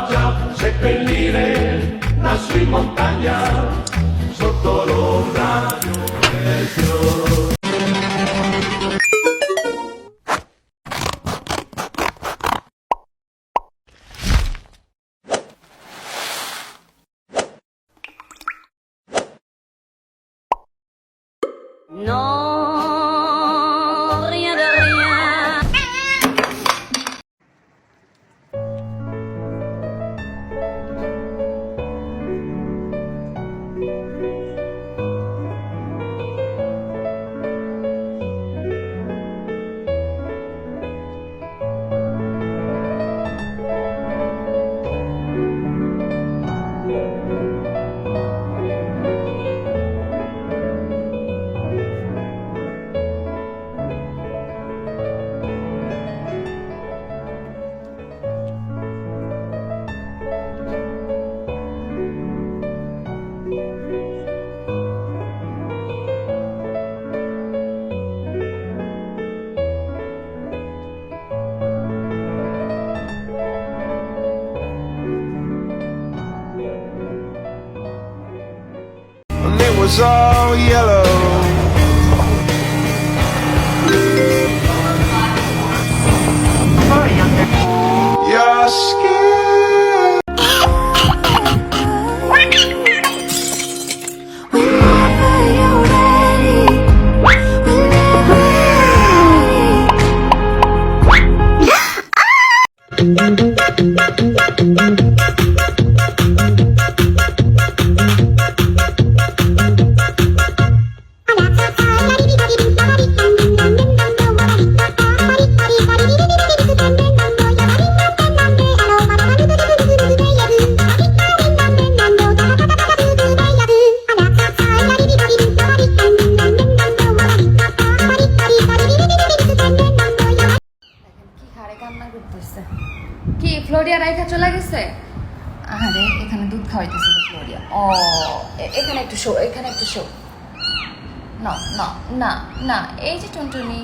pioggia, seppellire la sui montagna, sotto l'ombra di un bel fiore. Non, rien de rien. And it was all yellow. Your skin. Whenever you're ready, whenever কি florea রাইখা চলে গেছে? আরে এখানে দুধ খাওয়াইতেছিল florea. ও এখানে একটু show, এখানে একটু শো। না না না না, এই যে টুনটুনি